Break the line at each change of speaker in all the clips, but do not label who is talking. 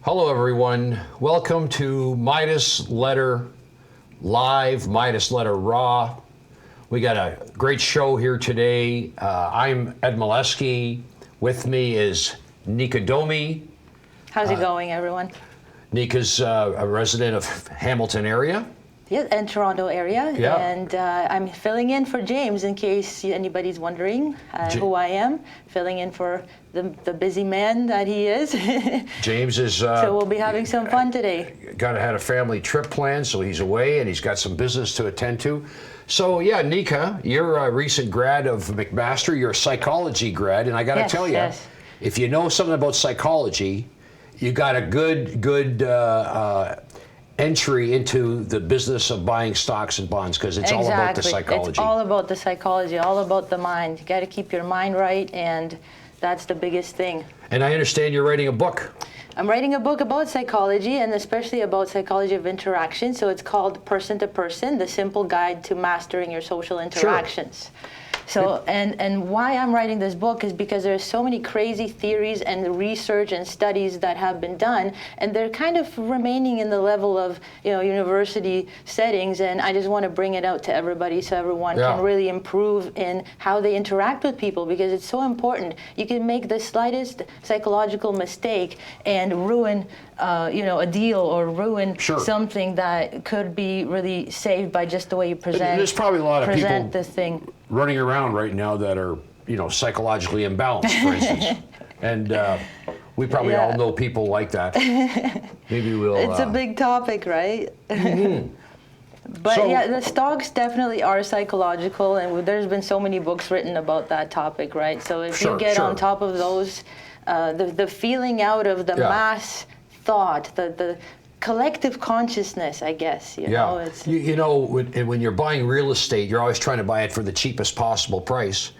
Hello, everyone. Welcome to Midas Letter Live, Midas Letter RAW. We got a great show here today. I'm Ed Milewski. With me is Nika Domi.
How's it going, everyone?
Nika's a resident of Hamilton area.
Yeah, and Toronto area.
Yeah.
And I'm filling in for James in case anybody's wondering who I am. Filling in for the busy man that he is.
James is...
so we'll be having some fun today.
Had a family trip planned, so he's away and he's got some business to attend to. So yeah, Nika, you're a recent grad of McMaster. You're a psychology grad, and I got to tell you, if you know something about psychology, you got a good entry into the business of buying stocks and bonds, because it's all about the psychology.
It's all about the psychology, all about the mind. You got to keep your mind right, and that's the biggest thing.
And I understand you're writing a book.
I'm writing a book about psychology, and especially about psychology of interaction. So it's called Person to Person, The Simple Guide to Mastering Your Social Interactions. Sure. So, and why I'm writing this book is because there's so many crazy theories and research and studies that have been done, and they're kind of remaining in the level of, university settings, and I just want to bring it out to everybody so everyone can really improve in how they interact with people, because it's so important. You can make the slightest psychological mistake and ruin a deal or ruin something that could be really saved by just the way you present.
There's probably a lot of people
this thing
running around right now that are, psychologically imbalanced, for instance. And we probably all know people like that. Maybe we'll...
It's a big topic, right?
Mm-hmm.
But the stocks definitely are psychological, and there's been so many books written about that topic, right? So if you get on top of those, the feeling out of the mass thought, the collective consciousness, I guess. You know, it's,
when you're buying real estate, you're always trying to buy it for the cheapest possible price.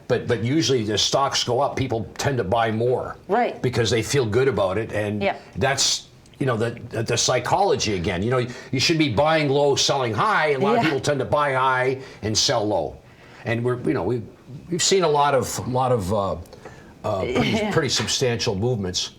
But usually the stocks go up, people tend to buy more.
Right.
Because they feel good about it. And that's, the psychology again. You should be buying low, selling high. And a lot of people tend to buy high and sell low. And we've seen a lot of pretty substantial movements.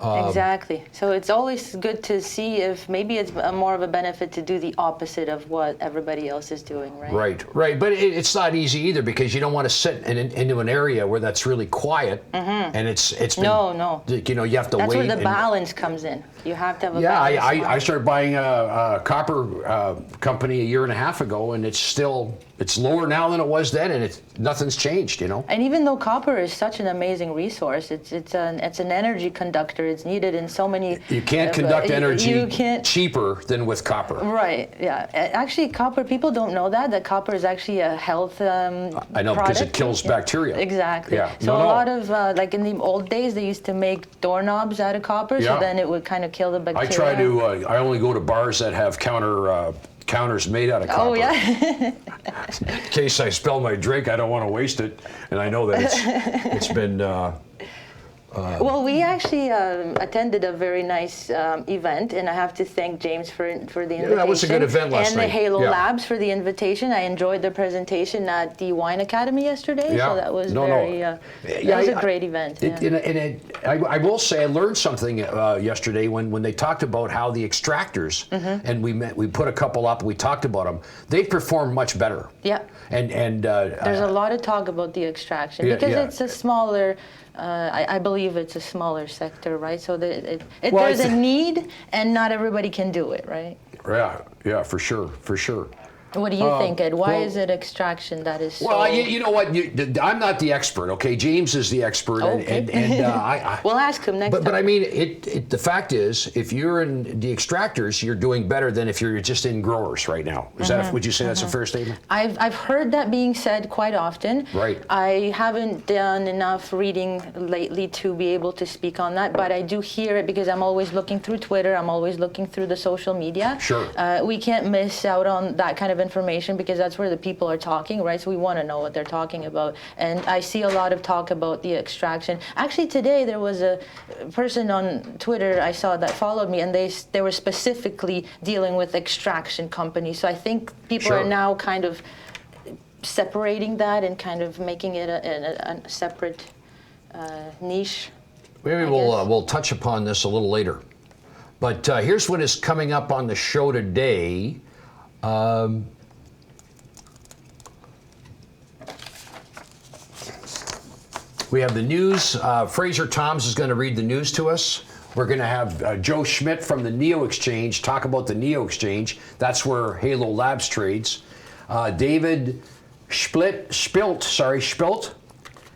Exactly. So it's always good to see if maybe it's more of a benefit to do the opposite of what everybody else is doing, right?
Right. But it's not easy either, because you don't want to sit into an area where that's really quiet, and it's been,
no.
You have to wait.
That's where the balance comes in. You have to have a balance.
Yeah, I started buying a copper company a year and a half ago, and it's lower now than it was then, and nothing's changed,
And even though copper is such an amazing resource, it's an energy conductor. It's needed in so many.
You can't conduct energy cheaper than with copper.
Right. Yeah. Actually, copper. People don't know that copper is actually a health.
I know, because it kills bacteria.
Exactly.
Yeah.
So a lot of like in the old days, they used to make doorknobs out of copper. So then it would kind of kill the bacteria.
I try to. I only go to bars that have counters made out of copper.
Oh yeah.
In case I spill my drink, I don't want to waste it, and I know that it's been.
Well, we actually attended a very nice event, and I have to thank James for the invitation.
Yeah, that was a good event last night.
And the Halo Labs for the invitation. I enjoyed the presentation at the Wine Academy yesterday, so that was that was a great event.
I will say I learned something yesterday when they talked about how the extractors, and we put a couple up, we talked about them, they performed much better.
Yeah.
And
there's a lot of talk about the extraction, because it's a smaller, I believe it's a smaller sector, right? So there's a need, and not everybody can do it, right?
Yeah, for sure.
What do you think, Ed? Why is it extraction that is so...
Well, you know what? I'm not the expert, okay? James is the expert.
Okay. We'll ask him next time.
But I mean, the fact is, if you're in the extractors, you're doing better than if you're just in growers right now. Is that, would you say that's a fair statement?
I've heard that being said quite often.
Right.
I haven't done enough reading lately to be able to speak on that, but I do hear it because I'm always looking through Twitter, I'm always looking through the social media.
Sure.
We can't miss out on that kind of information because that's where the people are talking, right? So we want to know what they're talking about. And I see a lot of talk about the extraction. Actually, today there was a person on Twitter I saw that followed me, and they were specifically dealing with extraction companies. So I think people are now kind of separating that and kind of making it a separate niche.
Maybe we'll touch upon this a little later. But here's what is coming up on the show today. We have the news. Fraser Toms is going to read the news to us. We're going to have Joe Schmidt from the Neo Exchange talk about the Neo Exchange. That's where Halo Labs trades. David Spilt is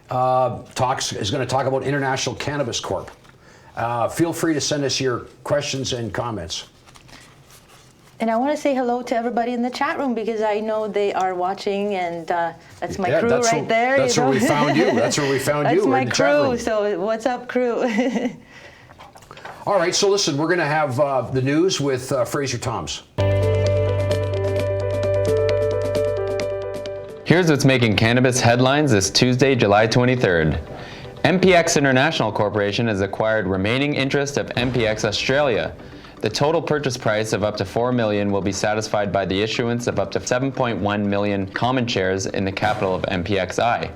going to talk about International Cannabis Corp. Feel free to send us your questions and comments.
And I want to say hello to everybody in the chat room because I know they are watching, and that's my crew right there.
That's where we found you. That's where we found you.
That's my
in the chat room.
crew. So what's up, crew?
All right. So listen, we're going to have the news with Fraser Toms.
Here's what's making cannabis headlines this Tuesday, July 23rd. MPX International Corporation has acquired remaining interest of MPX Australia. The total purchase price of up to $4 million will be satisfied by the issuance of up to 7.1 million common shares in the capital of MPXI.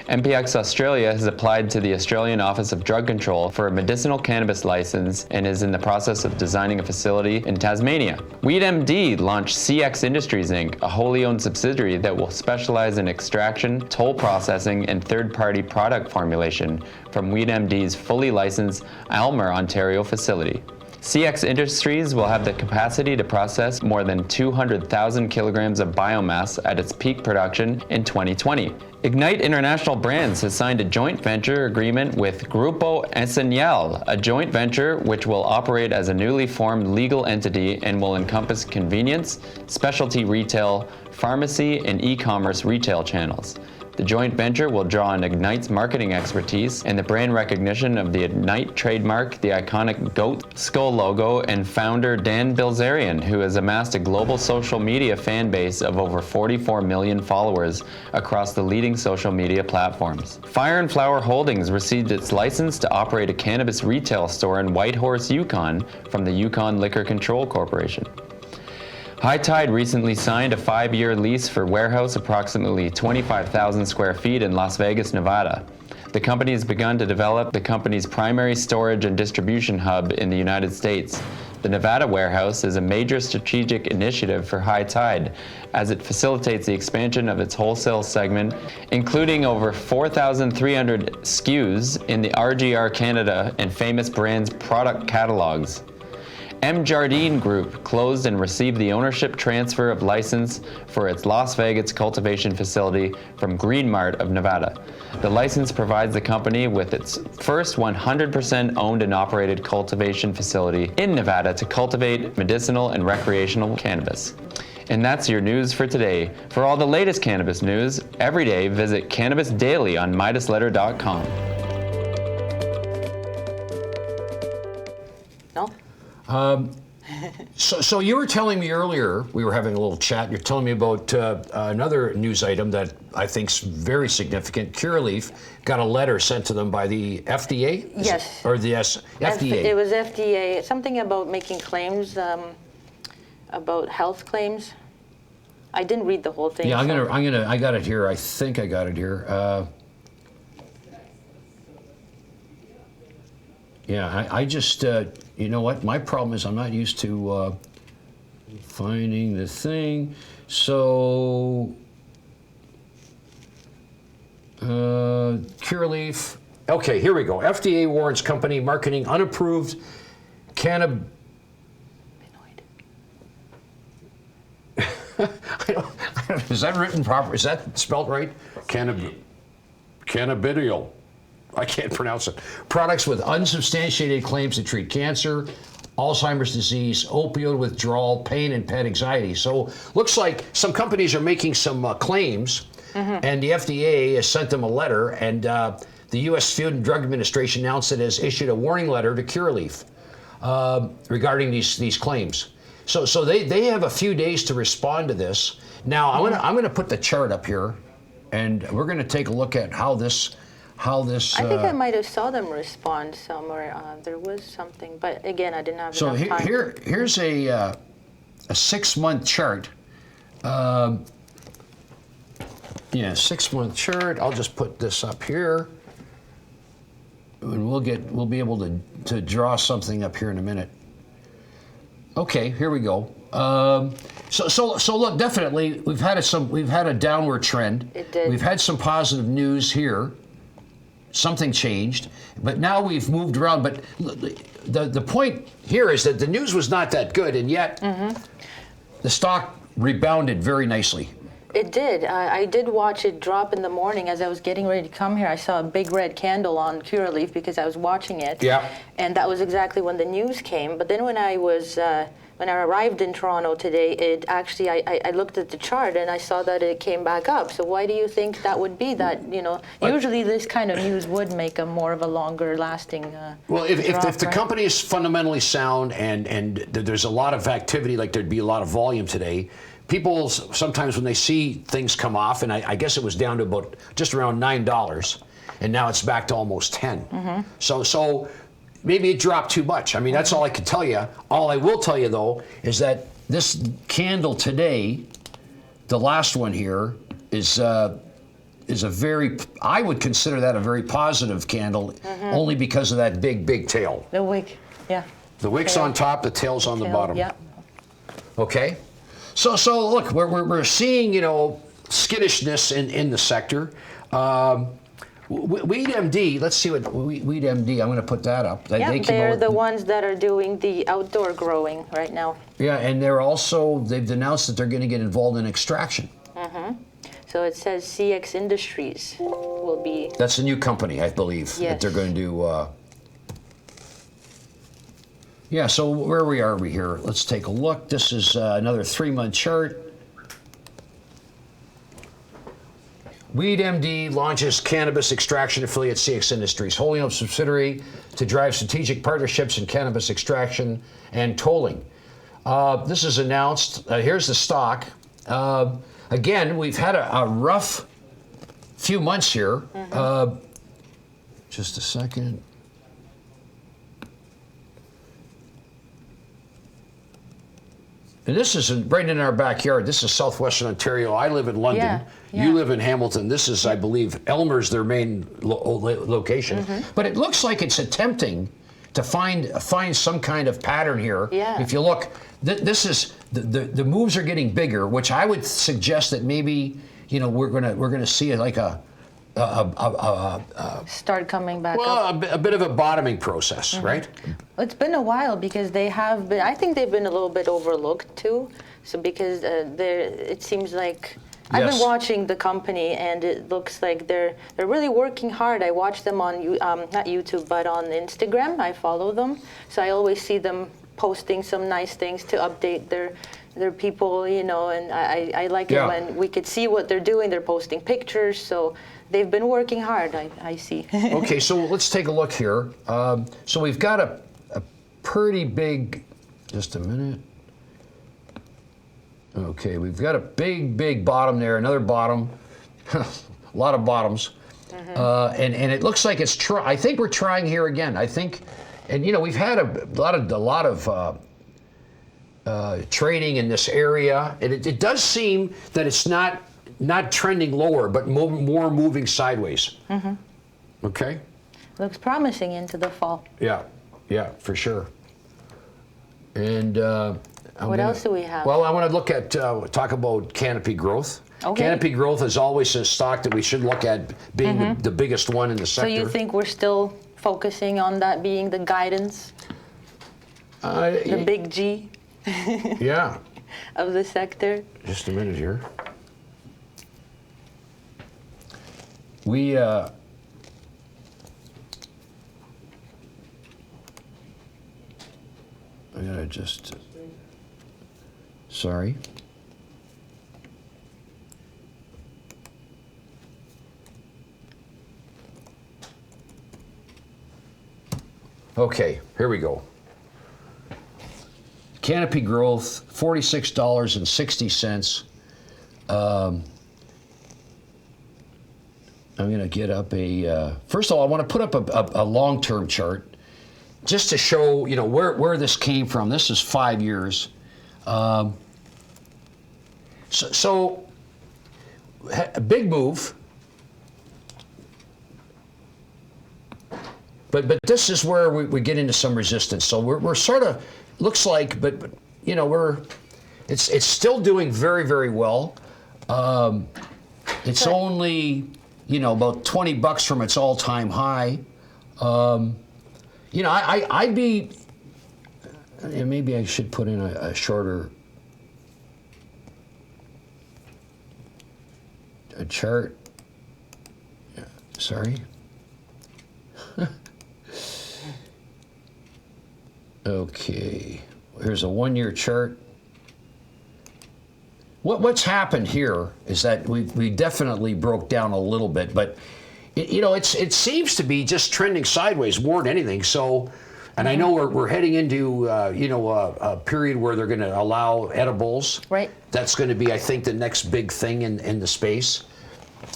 MPX Australia has applied to the Australian Office of Drug Control for a medicinal cannabis license and is in the process of designing a facility in Tasmania. WeedMD launched CX Industries Inc., a wholly owned subsidiary that will specialize in extraction, toll processing, and third-party product formulation from WeedMD's fully licensed Aylmer, Ontario facility. CX Industries will have the capacity to process more than 200,000 kilograms of biomass at its peak production in 2020. Ignite International Brands has signed a joint venture agreement with Grupo Essencial, a joint venture which will operate as a newly formed legal entity and will encompass convenience, specialty retail, pharmacy, and e-commerce retail channels. The joint venture will draw on Ignite's marketing expertise and the brand recognition of the Ignite trademark, the iconic goat skull logo, and founder Dan Bilzerian, who has amassed a global social media fan base of over 44 million followers across the leading social media platforms. Fire and Flower Holdings received its license to operate a cannabis retail store in Whitehorse, Yukon from the Yukon Liquor Control Corporation. High Tide recently signed a 5-year lease for warehouse approximately 25,000 square feet in Las Vegas, Nevada. The company has begun to develop the company's primary storage and distribution hub in the United States. The Nevada warehouse is a major strategic initiative for High Tide as it facilitates the expansion of its wholesale segment, including over 4,300 SKUs in the RGR Canada and Famous Brands product catalogs. M. Jardine Group closed and received the ownership transfer of license for its Las Vegas cultivation facility from Green Mart of Nevada. The license provides the company with its first 100% owned and operated cultivation facility in Nevada to cultivate medicinal and recreational cannabis. And that's your news for today. For all the latest cannabis news, every day visit Cannabis Daily on MidasLetter.com.
So you were telling me earlier, we were having a little chat, you're telling me about another news item that I think's very significant. Curaleaf got a letter sent to them by the FDA?
Yes.
FDA.
It was FDA, something about making claims, about health claims. I didn't read the whole thing.
Yeah, I got it here. I think I got it here. Yeah, I just, you know what? My problem is I'm not used to finding the thing. So, Curaleaf. Okay, here we go. FDA warns company marketing unapproved cannabinoid. Is that written proper? Is that spelled right? Cannabidiol. I can't pronounce it. Products with unsubstantiated claims to treat cancer, Alzheimer's disease, opioid withdrawal, pain, and pet anxiety. So looks like some companies are making some claims, and the FDA has sent them a letter, and the U.S. Food and Drug Administration announced it has issued a warning letter to Curaleaf regarding these claims. So they have a few days to respond to this. Now I'm gonna put the chart up here, and we're gonna take a look at how this. I
think I might have saw them respond somewhere. There was something, but again, I didn't have enough time.
So here's a 6-month chart. 6-month chart. I'll just put this up here, and we'll be able to draw something up here in a minute. Okay, here we go. So look, definitely we've had a downward trend.
It did.
We've had some positive news here. Something changed, but now we've moved around. But the point here is that the news was not that good, and yet the stock rebounded very nicely.
It did. I did watch it drop in the morning as I was getting ready to come here. I saw a big red candle on Curaleaf because I was watching it.
Yeah.
And that was exactly when the news came. But then when I arrived in Toronto today, it actually, I looked at the chart and I saw that it came back up. So why do you think that would be? That, usually this kind of news would make a more of a longer lasting
Well, if the company is fundamentally sound and there's a lot of activity, like there'd be a lot of volume today, people sometimes when they see things come off, and I guess it was down to about just around $9, and now it's back to almost 10. So maybe it dropped too much. I mean, that's all I can tell you. All I will tell you, though, is that this candle today, the last one here, is a very, I would consider that a very positive candle, only because of that big tail.
The wick, yeah.
The wick's on top, the tail's on the bottom.
Yeah.
Okay? So look, we're seeing, skittishness in the sector. WeedMD, let's see what WeedMD, I'm going to put that up.
They're the ones that are doing the outdoor growing right now.
Yeah, and they've announced that they're going to get involved in extraction.
So it says CX Industries will be...
That's a new company, I believe, that they're going to do... Yeah, so where are we here? Let's take a look. This is another 3-month chart. WeedMD launches cannabis extraction affiliate CX Industries, wholly owned subsidiary to drive strategic partnerships in cannabis extraction and tolling. This is announced. Here's the stock. Again, we've had a rough few months here. Just a second. And this is right in our backyard. This is southwestern Ontario. I live in London.
Yeah.
You live in Hamilton. This is, I believe, Elmer's their main location. But it looks like it's attempting to find some kind of pattern here.
Yeah.
If you look, this is the moves are getting bigger, which I would suggest that maybe we're gonna see like a
start coming back
up. A bit of a bottoming process, right?
It's been a while because they have been. I think they've been a little bit overlooked too. So because it seems like I've been watching the company, and it looks like they're really working hard. I watch them on not YouTube, but on Instagram. I follow them, so I always see them posting some nice things to update their people, and I like it when we could see what they're doing. They're posting pictures, so they've been working hard, I see.
Okay, so let's take a look here. So we've got a pretty big, just a minute. Okay, we've got a big bottom there, another bottom, a lot of bottoms. And it looks like I think we're trying here again. I think, and we've had a lot of trading in this area. And it does seem that it's not trending lower, but more moving sideways. Okay?
Looks promising into the fall.
Yeah, for sure. And
what else do we have?
Well, I want to look at talk about Canopy Growth. Okay. Canopy Growth is always a stock that we should look at being the biggest one in the sector.
So you think we're still focusing on that being the guidance? The big G?
Yeah.
of the sector?
Just a minute here. I gotta just, sorry. Okay, here we go. Canopy Growth, $46.60. I'm going to get up first of all, I want to put up a long-term chart just to show, where this came from. This is 5 years. So a big move. But this is where we get into some resistance. So we're sort of, looks like, but it's still doing very, very well. It's only, about $20 from its all-time high. I'd be, maybe I should put in a shorter chart. Sorry. Okay, here's a 1-year chart. What's happened here is that we definitely broke down a little bit, but it seems to be just trending sideways more than anything. So, and I know we're heading into a period where they're going to allow edibles.
Right.
That's going to be, I think, the next big thing in the space.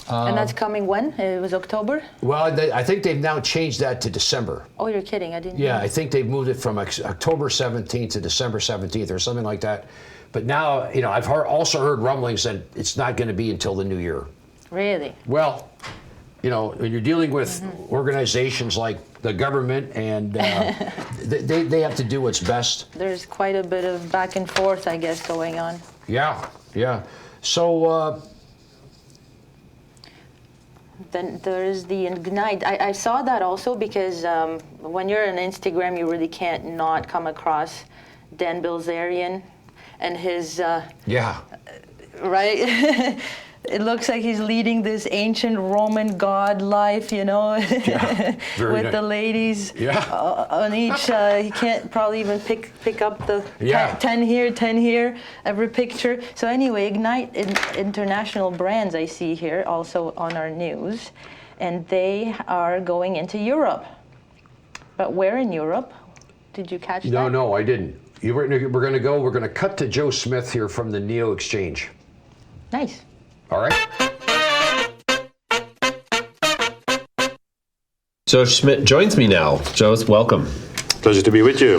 And that's coming when? It was October?
Well, I think they've now changed that to December.
Oh, you're kidding. I didn't know.
Yeah, I think they've moved it from October 17th to December 17th or something like that. But now, I've also heard rumblings that it's not going to be until the new year.
Really?
Well, when you're dealing with organizations like the government and they have to do what's best.
There's quite a bit of back and forth, I guess, going on.
Yeah. So...
Then there is the Ignite. I saw that also because when you're on Instagram, you really can't not come across Dan Bilzerian and his...
yeah.
Right? It looks like he's leading this ancient Roman god life,
Yeah,
with
nice.
The ladies on each. He can't probably even pick up the 10 here, every picture. So anyway, Ignite International Brands I see here also on our news, and they are going into Europe. But where in Europe? Did you catch that?
No, I didn't. We're going to cut to Joe Smith here from the Neo Exchange.
Nice.
All right.
Joe Schmidt joins me now. Joe, welcome.
Pleasure to be with you.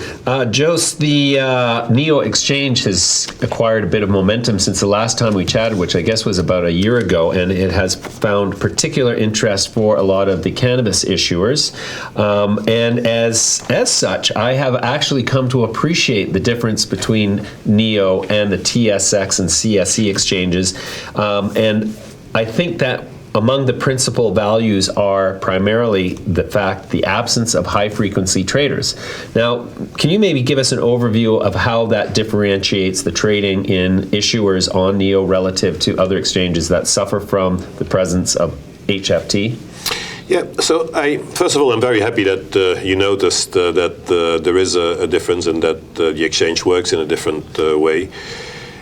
Joe, the Neo Exchange has acquired a bit of momentum since the last time we chatted, which I guess was about a year ago, and it has found particular interest for a lot of the cannabis issuers. And as such, I have actually come to appreciate the difference between Neo and the TSX and CSE exchanges. And I think that among the principal values are primarily the absence of high-frequency traders. Now, can you maybe give us an overview of how that differentiates the trading in issuers on Neo relative to other exchanges that suffer from the presence of HFT?
Yeah, so first of all, I'm very happy that you noticed that there is a difference and that the exchange works in a different way.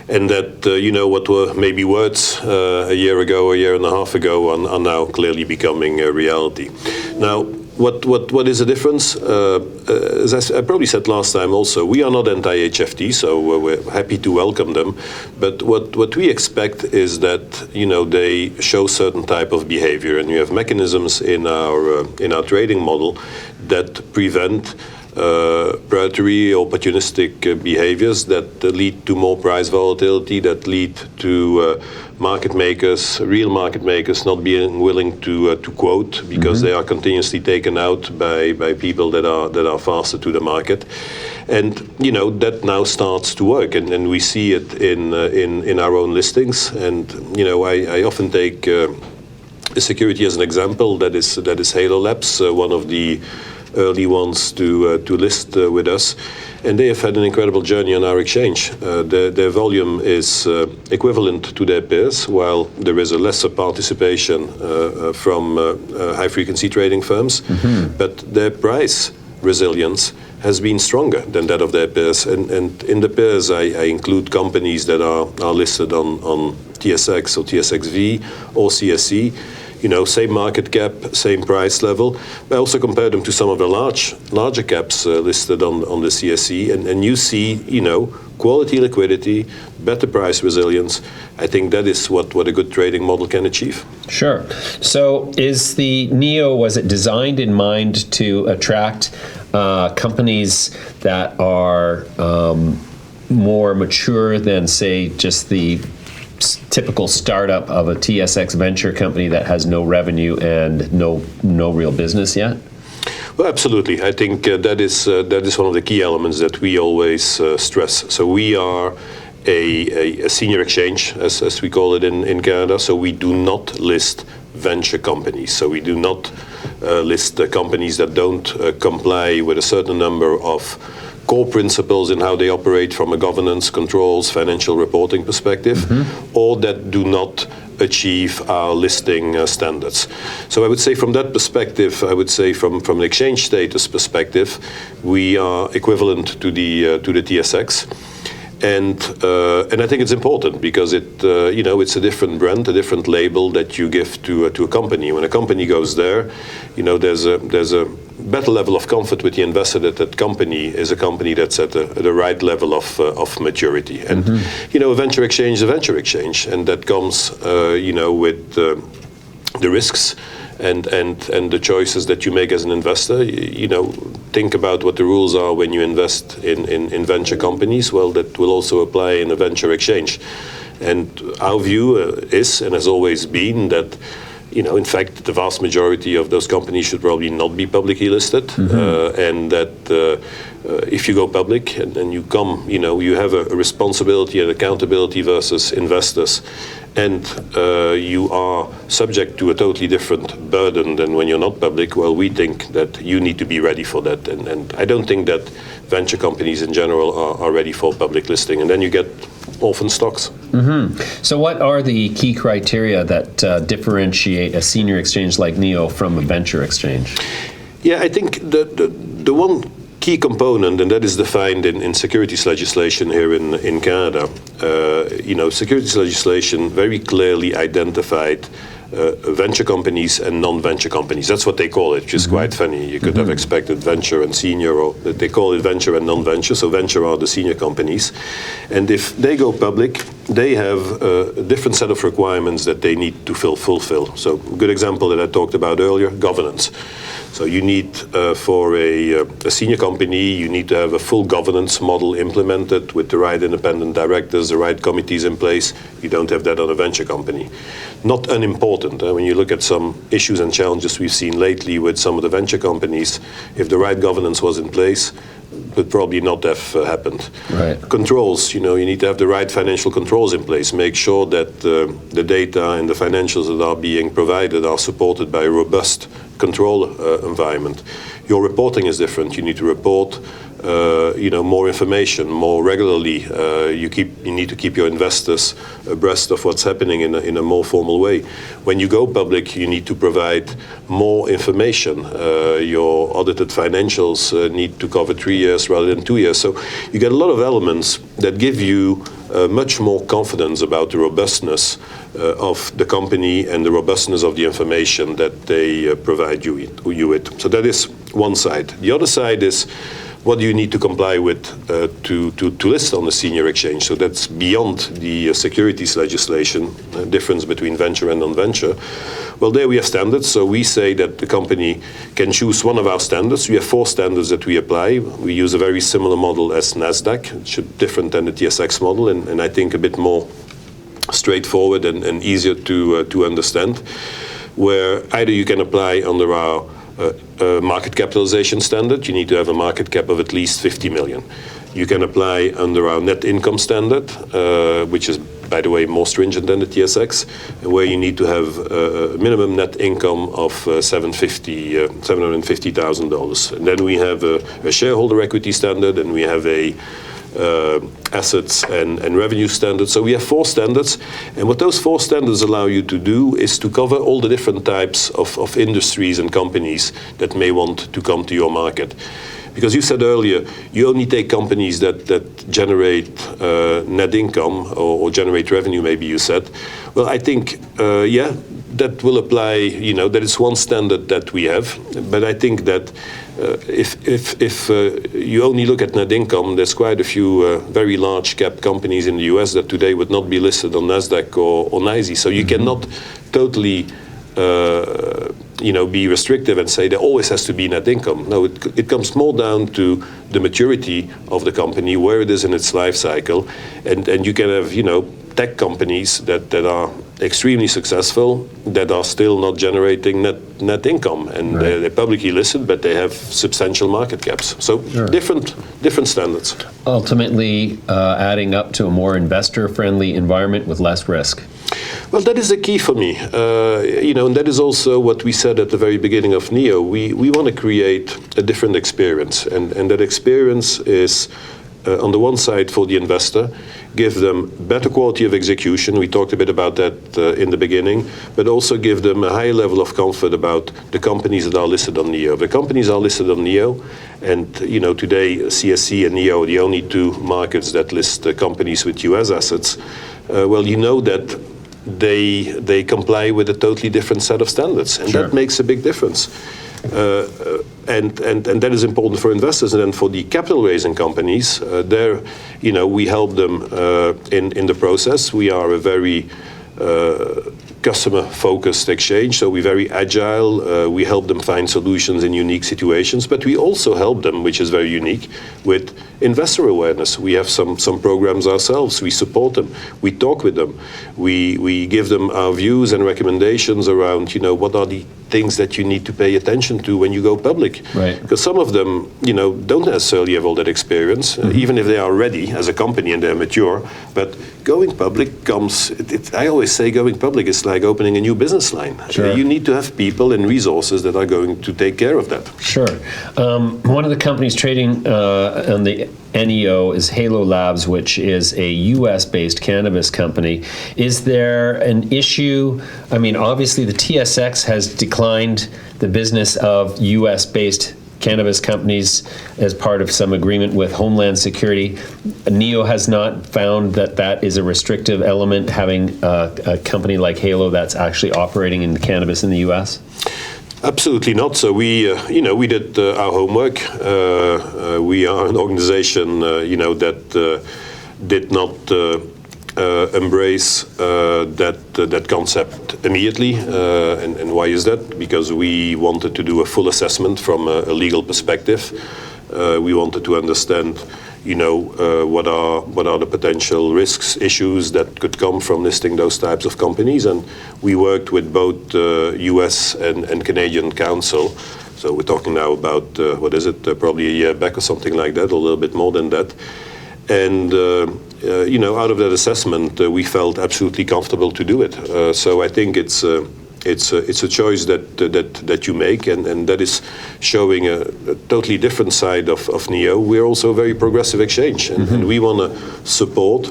And that, what were maybe words a year and a half ago are now clearly becoming a reality. Now, what is the difference? As I probably said last time also, we are not anti-HFT, so we're happy to welcome them. But what we expect is that, they show certain type of behavior. And we have mechanisms in our trading model that prevent predatory, opportunistic behaviors that lead to more price volatility, that lead to real market makers not being willing to quote because they are continuously taken out by people that are faster to the market. And that now starts to work, and we see it in our own listings. And I often take a security as an example. That is Halo Labs, one of the early ones to list with us. And they have had an incredible journey on our exchange. Their volume is equivalent to their peers, while there is a lesser participation from high-frequency trading firms. But their price resilience has been stronger than that of their peers. And in the peers, I include companies that are listed on TSX or TSXV or CSE. Same market cap, same price level. I also compare them to some of the larger caps listed on the CSE, and you see, quality liquidity, better price resilience. I think that is what a good trading model can achieve.
Sure. So is the NEO, was it designed in mind to attract companies that are more mature than, say, just the typical startup of a TSX venture company that has no revenue and no real business yet?
Well, absolutely. I think that is one of the key elements that we always stress. So we are a senior exchange, as we call it in Canada. So we do not list venture companies. So we do not list the companies that don't comply with a certain number of core principles in how they operate from a governance, controls, financial reporting perspective, or that do not achieve our listing standards. So I would say from that perspective, from an exchange status perspective, we are equivalent to the TSX. And I think it's important because it's a different brand, a different label that you give to a company. When a company goes there, there's a better level of comfort with the investor that company is a company that's at the right level of maturity. And a venture exchange is a venture exchange, and that comes with the risks and the choices that you make as an investor. Think about what the rules are when you invest in venture companies. Well, that will also apply in a venture exchange. And our view is, and has always been, that in fact, the vast majority of those companies should probably not be publicly listed, and that if you go public and you come, you have a responsibility and accountability versus investors, and you are subject to a totally different burden than when you're not public. Well, we think that you need to be ready for that, and I don't think that venture companies in general are ready for public listing, and then you get orphan stocks.
So what are the key criteria that differentiate a senior exchange like NEO from a venture exchange?
Yeah, I think the one key component, and that is defined in securities legislation here in Canada. Securities legislation very clearly identified venture companies and non-venture companies. That's what they call it, which is quite funny. You could have expected venture and senior, or they call it venture and non-venture. So venture are the senior companies. And if they go public, they have a different set of requirements that they need to fulfill. So a good example that I talked about earlier, governance. So you need, for a senior company, you need to have a full governance model implemented with the right independent directors, the right committees in place. You don't have that on a venture company. Not unimportant. When you look at some issues and challenges we've seen lately with some of the venture companies, if the right governance was in place, it would probably not have happened.
Right.
Controls, you need to have the right financial controls in place. Make sure that the data and the financials that are being provided are supported by a robust control environment. Your reporting is different. You need to report more information more regularly. You need to keep your investors abreast of what's happening in a more formal way. When you go public, you need to provide more information. Your audited financials need to cover 3 years rather than 2 years. So you get a lot of elements that give you much more confidence about the robustness of the company and the robustness of the information that they provide you with. So that is one side. The other side is, what do you need to comply with to list on the senior exchange? So that's beyond the securities legislation, difference between venture and non-venture. Well, there we have standards. So we say that the company can choose one of our standards. We have 4 standards that we apply. We use a very similar model as NASDAQ, which is different than the TSX model, and I think a bit more straightforward and easier to understand, where either you can apply under our market capitalization standard. You need to have a market cap of at least 50 million. You can apply under our net income standard, which is by the way, more stringent than the TSX, where you need to have a minimum net income of $750,000. And then we have a shareholder equity standard, and we have a assets and revenue standards. So we have 4 standards, and what those 4 standards allow you to do is to cover all the different types of industries and companies that may want to come to your market. Because you said earlier, you only take companies that generate net income or generate revenue, maybe you said. Well, I think, that will apply, that is one standard that we have. But I think that if you only look at net income, there's quite a few very large cap companies in the US that today would not be listed on NASDAQ or NYSE. So you cannot totally be restrictive and say there always has to be net income. No, it comes more down to the maturity of the company, where it is in its life cycle, and you can have tech companies that are extremely successful that are still not generating net income, and they're publicly listed, but they have substantial market caps. So different standards.
Ultimately, adding up to a more investor-friendly environment with less risk.
Well, that is the key for me, and that is also what we said at the very beginning of NEO. We want to create a different experience, and that experience is, on the one side, for the investor, give them better quality of execution. We talked a bit about that in the beginning, but also give them a high level of comfort about the companies that are listed on NEO. The companies are listed on NEO, and today CSE and NEO are the only 2 markets that list companies with US assets. That they comply with a totally different set of standards, and that makes a big difference. And that is important for investors, and then for the capital raising companies, we help them in the process. We are a very customer-focused exchange, so we're very agile. We help them find solutions in unique situations, but we also help them, which is very unique, with investor awareness. We have some programs ourselves. We support them. We talk with them. We give them our views and recommendations around, what are the things that you need to pay attention to when you go public.
Right.
Because some of them, don't necessarily have all that experience, even if they are ready as a company and they're mature. But going public comes, I always say going public is like opening a new business line.
Sure.
You need to have people and resources that are going to take care of that.
Sure. One of the companies trading on the NEO is Halo Labs, which is a US-based cannabis company. Is there an issue? I mean, obviously the TSX has declined the business of US-based cannabis companies as part of some agreement with Homeland Security. NEO has not found that is a restrictive element, having a company like Halo that's actually operating in cannabis in the US?
Absolutely not. So we did our homework. We are an organization, that did not embrace that concept immediately. And why is that? Because we wanted to do a full assessment from a legal perspective. We wanted to understand, what are the potential risks, issues that could come from listing those types of companies. And we worked with both US and Canadian counsel. So we're talking now about, probably a year back or something like that, or a little bit more than that. And, out of that assessment, we felt absolutely comfortable to do it. So I think it's a choice that you make, and that is showing a totally different side of NEO. We're also a very progressive exchange, and we want to support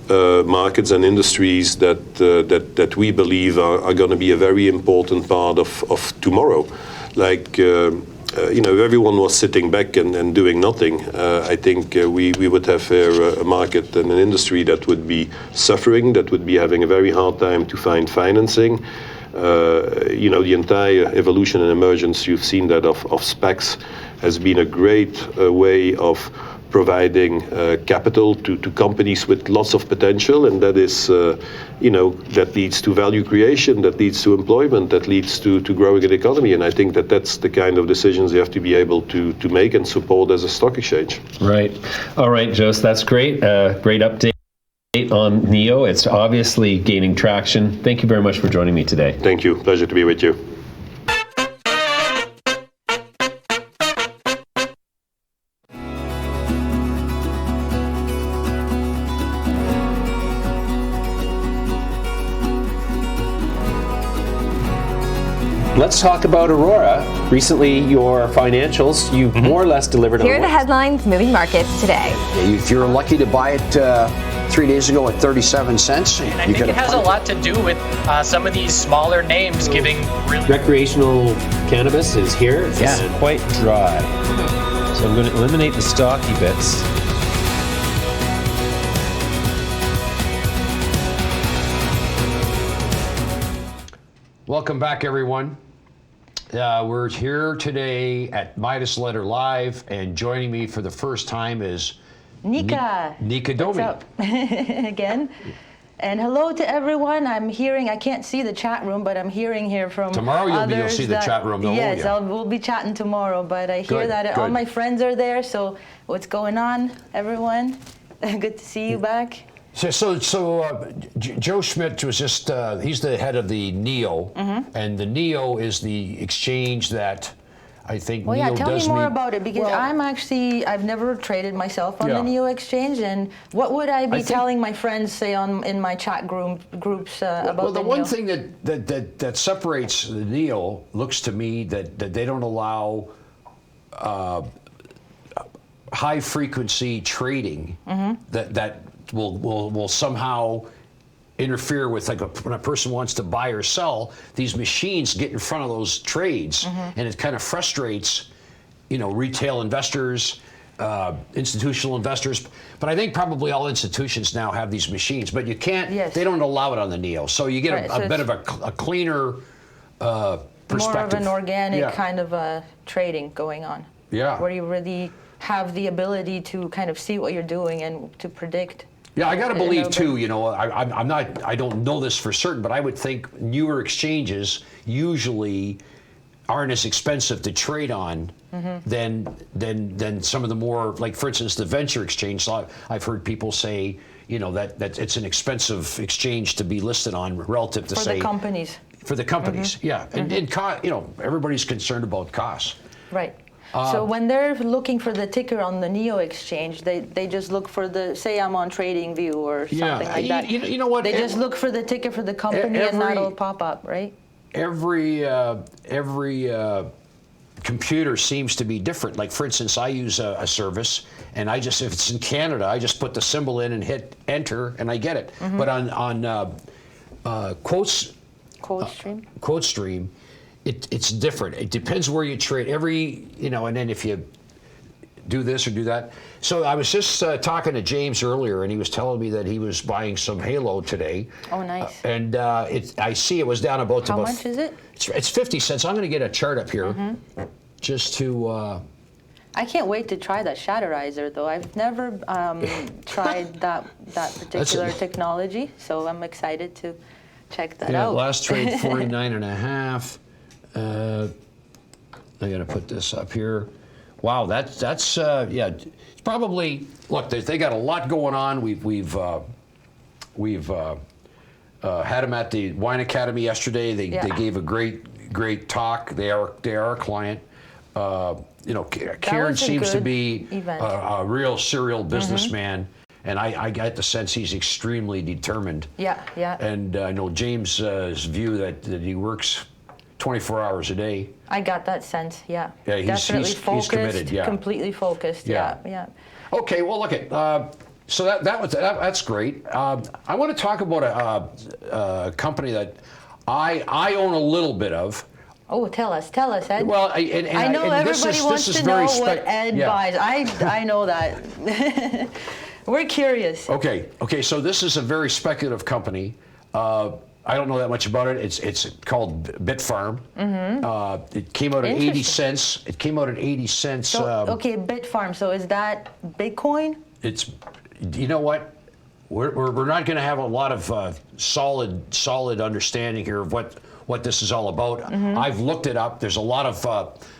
markets and industries that we believe are going to be a very important part of tomorrow. Like, if everyone was sitting back and doing nothing, I think we would have a market and an industry that would be suffering, that would be having a very hard time to find financing. The entire evolution and emergence, you've seen that of SPACs, has been a great way of providing capital to companies with lots of potential, and that is, that leads to value creation, that leads to employment, that leads to growing an economy. And I think that's the kind of decisions you have to be able to make and support as a stock exchange.
Right. All right, Jos, that's great. Great update on NEO. It's obviously gaining traction. Thank you very much for joining me today.
Thank you. Pleasure to be with you.
let's talk about Aurora. Recently, your financials, you more or less delivered on
Here are the headlines moving markets today.
If you're lucky to buy it 3 days ago at 37 cents,
and I think it has a lot to do with some of these smaller names giving really...
Recreational cannabis is here. It's quite dry. So I'm going to eliminate the stocky bits.
Welcome back, everyone. We're here today at Midas Letter Live, and joining me for the first time is
Nika.
Nika Domi.
What's up? Again. And hello to everyone. I'm hearing, I can't see the chat room, but I'm hearing here from
Tomorrow you'll see the chat room, though,
yes,
won't you?
we'll be chatting tomorrow, but I hear
Good,
that all
good.
my friends are there, so what's going on, everyone? Good to see you back.
So Joe Schmidt was just, he's the head of the NEO, and the NEO is the exchange that I think
Well,
NEO
yeah, tell
does
me more
meet-
about it, because I've never traded myself on
Yeah.
the NEO exchange, and what would I be
think-
telling my friends, say, in my chat groups about
Well, the one
NEO?
thing that separates the NEO looks to me that they don't allow high frequency trading that will somehow interfere with, like, when a person wants to buy or sell, these machines get in front of those trades, and it kind of frustrates, retail investors, institutional investors. But I think probably all institutions now have these machines, but you can't.
Yes.
They don't allow it on the NEO, so you get
Right, so
a bit
it's
of a cleaner perspective.
more of an organic
Yeah.
kind of trading going on.
Yeah.
Where you really have the ability to kind of see what you're doing and to predict.
Yeah, I got to
a
believe
little bit.
too. I don't know this for certain, but I would think newer exchanges usually aren't as expensive to trade on than some of the more, like, for instance, the venture exchange. So I've heard people say, that it's an expensive exchange to be listed on relative to,
For
say,
the companies.
for the companies. Yeah, and everybody's concerned about costs.
Right. So when they're looking for the ticker on the NEO exchange, they just look for the, say I'm on TradingView or something like that.
You know what?
They just look for the ticker for the company and that'll pop up, right?
Every computer seems to be different. Like, for instance, I use a service, and if it's in Canada, I just put the symbol in and hit enter, and I get it. But on QuoteStream, it's different. It depends where you trade. And then if you do this or do that. So I was just talking to James earlier, and he was telling me that he was buying some Halo today.
Oh, nice.
And I see it was down about...
How much is it?
It's 50 cents. I'm going to get a chart up here just to...
I can't wait to try that Shatterizer, though. I've never tried that particular technology, so I'm excited to check that out.
Last trade 49 and a half. I got to put this up here. Wow, that's it's probably, look, they got a lot going on. We've had them at the Wine Academy yesterday. They gave a great talk. They are a client. Kieran seems to be a real serial businessman, and I get the sense he's extremely determined.
Yeah.
And I know James's view that he works 24 hours a day.
I got that sense, yeah.
Yeah,
definitely focused,
committed, yeah.
Completely focused, yeah.
Okay, well, look at so that's great. I want to talk about a company that I own a little bit of.
Oh, tell us, Ed.
Well,
I know everybody wants to know what Ed buys. I know that. We're curious.
Okay. So this is a very speculative company. I don't know that much about it. It's called Bitfarm. It came out at 80 cents.
So, okay, Bitfarm. So is that Bitcoin?
It's, you know what? We're not going to have a lot of solid understanding here of what this is all about. I've looked it up. There's a lot of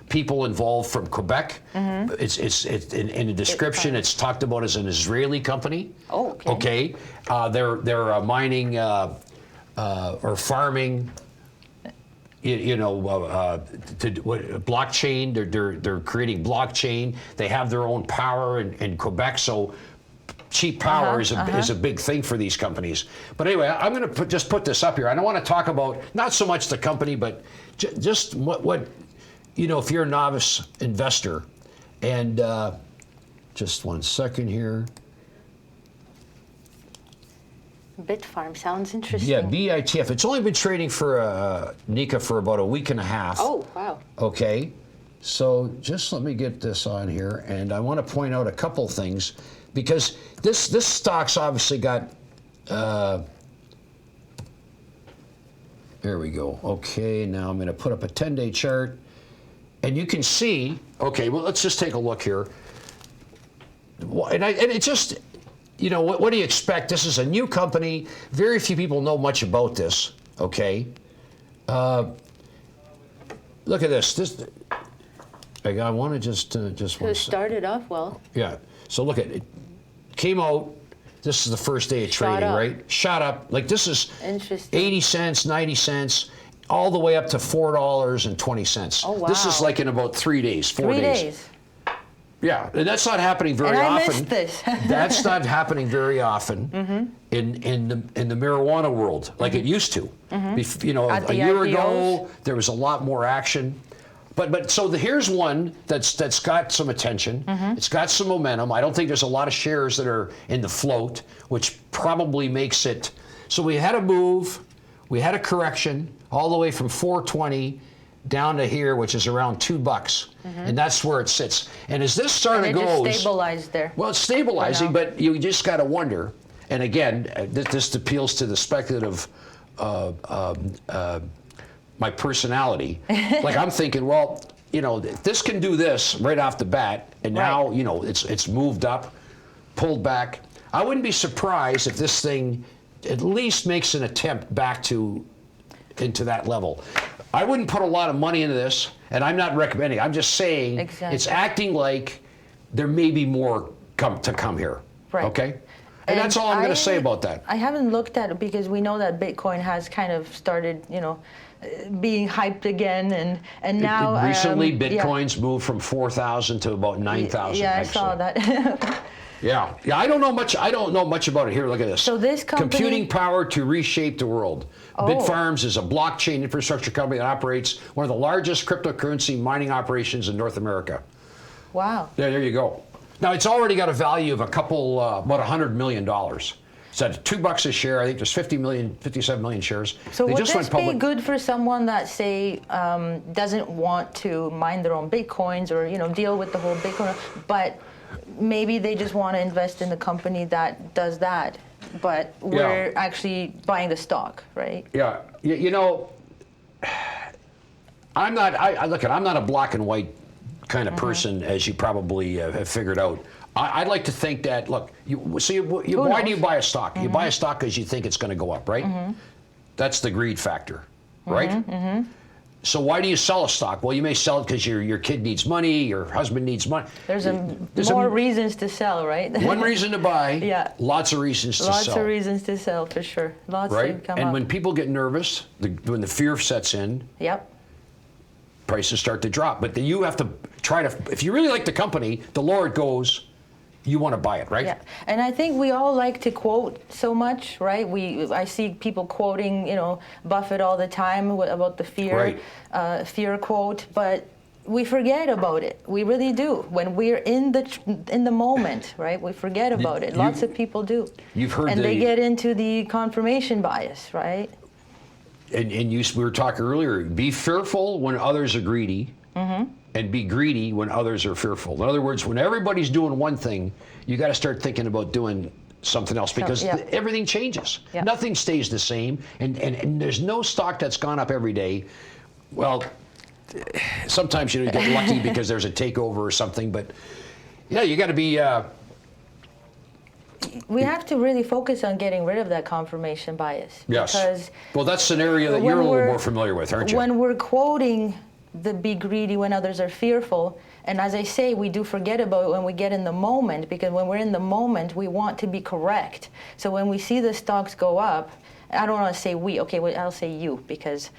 people involved from Quebec. It's in the description. It's talked about as an Israeli company.
Oh,
okay. They're mining or farming. Blockchain. They're creating blockchain. They have their own power in Quebec. So cheap power is a big thing for these companies. But anyway, I'm going to just put this up here. I don't want to talk about not so much the company, but just what if you're a novice investor, and just one second here.
Bitfarm sounds interesting.
Yeah, BITF. It's only been trading for Nika for about a week and a half.
Oh, wow.
Okay. So just let me get this on here, and I want to point out a couple things, because this stock's obviously got. There we go. Okay, now I'm going to put up a 10-day chart, and you can see. Okay, well, let's just take a look here. And it just. What do you expect? This is a new company. Very few people know much about this. Okay. Look at this. I want to just
It started off well.
Yeah. So look at it. Came out. This is the first day of trading, right? Shot up. Like this is
interesting.
80 cents, 90 cents, all the way up to $4.20.
Oh wow.
This is like in about 3 days, 4 days.
3 days.
Yeah, and that's not happening very
and I
often.
missed this.
That's not happening very often in the marijuana world like it used to. A year ago there was a lot more action. But so here's one that's got some attention. It's got some momentum. I don't think there's a lot of shares that are in the float, which probably makes it. So we had a move, we had a correction all the way from 420 down to here, which is around $2, and that's where it sits. And as this sort of goes,
just stabilized there.
Well, it's stabilizing, but you just got to wonder. And again, this appeals to the speculative, my personality. Like I'm thinking, well, this can do this right off the bat, and now it's moved up, pulled back. I wouldn't be surprised if this thing at least makes an attempt back into that level. I wouldn't put a lot of money into this, and I'm not recommending. I'm just saying it's acting like there may be more to come here.
Right.
Okay? And that's all I'm going to say about that.
I haven't looked at it because we know that Bitcoin has kind of started, being hyped again, and now
recently Bitcoin's moved from 4,000 to about 9,000.
Yeah, I saw that.
Yeah. I don't know much about it. Here, look at this.
So this company,
computing power to reshape the world. Bitfarms is a blockchain infrastructure company that operates one of the largest cryptocurrency mining operations in North America.
Wow.
Yeah, there you go. Now it's already got a value of about $100 million. It's at $2 a share. I think there's 57 million shares.
So would this be good for someone that, say, doesn't want to mine their own Bitcoins or deal with the whole Bitcoin, but maybe they just want to invest in the company that does that, but we're actually buying the stock, right?
Yeah. I'm not a black and white kind of person, as you probably have figured out. I'd like to think that, look, why do you buy a stock? You buy a stock because you think it's going to go up, right? That's the greed factor, right? So why do you sell a stock? Well, you may sell it because your kid needs money, your husband needs money.
There's more reasons to sell, right?
One reason to buy, lots of reasons to sell.
Lots of reasons to sell, for sure. Lots to come
and
up.
when people get nervous, when the fear sets in, prices start to drop. But then you have to try to, if you really like the company, the lower it goes, you want to buy it, right?
Yeah, and I think we all like to quote so much, right? I see people quoting, Buffett all the time about the fear, fear quote, but we forget about it. We really do. When we're in the moment, right? We forget about it. Lots of people do.
You've heard,
and they get into the confirmation bias, right?
And we were talking earlier. Be fearful when others are greedy. And be greedy when others are fearful. In other words, when everybody's doing one thing, you got to start thinking about doing something else, because everything changes. Nothing stays the same, and there's no stock that's gone up every day. Well, sometimes you get lucky because there's a takeover or something, but you got to be.
We have to really focus on getting rid of that confirmation bias.
Yes.
Because
that's a scenario that you're a little more familiar with, aren't you?
When we're quoting the be greedy when others are fearful, and as I say, we do forget about it when we get in the moment, because when we're in the moment, we want to be correct. So when we see the stocks go up, I don't want to say we, okay, I'll say you, because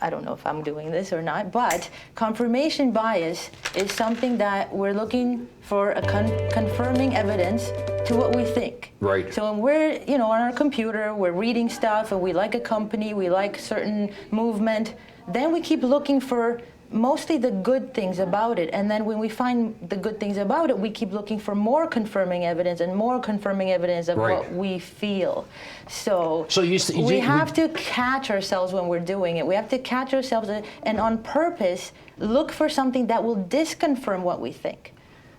I don't know if I'm doing this or not, but confirmation bias is something that we're looking for a confirming evidence to what we think.
Right.
So when we're, on our computer, we're reading stuff and we like a company, we like certain movement, then we keep looking for mostly the good things about it. And then when we find the good things about it, we keep looking for more confirming evidence and more confirming evidence of what we feel. So we have to catch ourselves when we're doing it. We have to catch ourselves and on purpose look for something that will disconfirm what we think.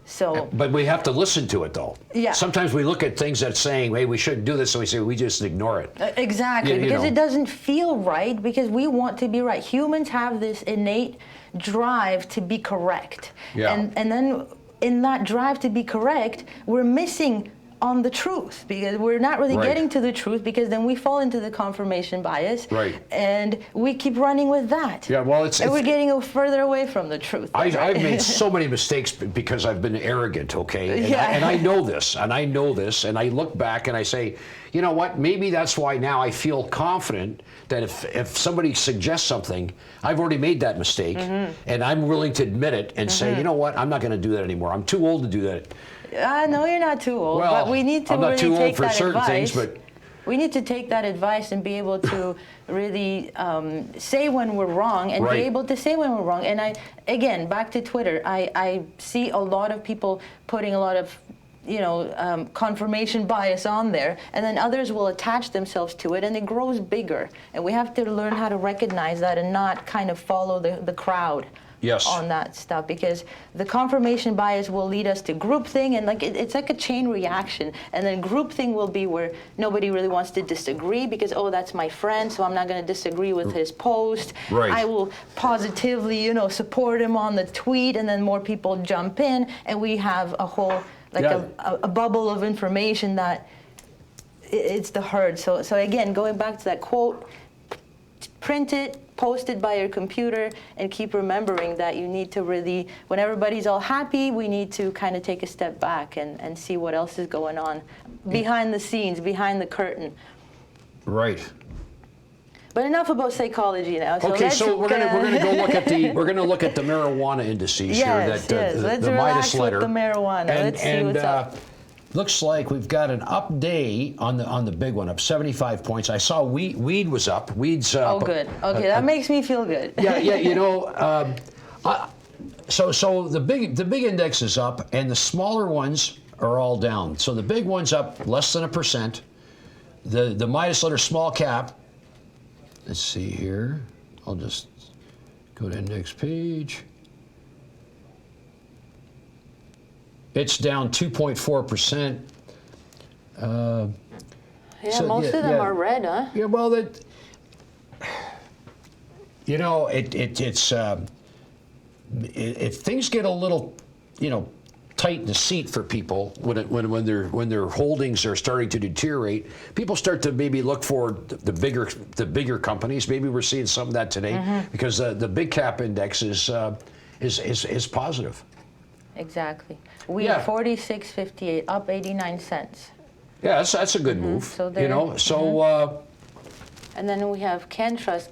So,
but we have to listen to it, though.
Yeah.
Sometimes we look at things that's saying, hey, we shouldn't do this, so we just ignore it.
Exactly, because it doesn't feel right, because we want to be right. Humans have this innate drive to be correct.
Yeah.
And then in that drive to be correct, we're missing on the truth, because we're not really getting to the truth, because then we fall into the confirmation bias, and we keep running with that.
Yeah, well,
we're getting further away from the truth.
I've made so many mistakes because I've been arrogant, okay? And I know this, and I look back and I say, you know what, maybe that's why now I feel confident that if somebody suggests something, I've already made that mistake, and I'm willing to admit it and say, you know what, I'm not going to do that anymore. I'm too old to do that.
No, you're not too old,
well,
but we need to
I'm not
really
too
take
old for
that
certain
advice.
things, but
we need to take that advice and be able to really say when we're wrong, and be able to say when we're wrong. And again, back to Twitter, I see a lot of people putting a lot of confirmation bias on there, and then others will attach themselves to it, and it grows bigger. And we have to learn how to recognize that and not kind of follow the crowd. On that stuff, because the confirmation bias will lead us to groupthink, and it's like a chain reaction. And then groupthink will be where nobody really wants to disagree, because that's my friend, so I'm not going to disagree with his post. I will positively, support him on the tweet, and then more people jump in, and we have a whole a bubble of information that it's the herd. So again, going back to that quote, print it, post it by your computer, and keep remembering that you need to really, when everybody's all happy, we need to kind of take a step back and see what else is going on behind the scenes, behind the curtain.
Right.
But enough about psychology now.
So we're gonna go look at the marijuana indices here.
Let's relax
Midas Letter.
with the marijuana. Let's see what's up.
Looks like we've got an up day on the big one, up 75 points. I saw weed was up. Weed's up.
Oh, good. Okay, that makes me feel good.
Yeah. So the big index is up, and the smaller ones are all down. So the big one's up less than 1%. The Midas Letter small cap. Let's see here. I'll just go to index page. It's down 2.4%.
Most of them are red, huh?
Yeah, well, if things get a little, tight in the seat for people when their holdings are starting to deteriorate, people start to maybe look for the bigger companies. Maybe we're seeing some of that today because the big cap index is positive.
Exactly. We are 46.58, up 89 cents.
Yeah, that's a good move.
So and then we have CanTrust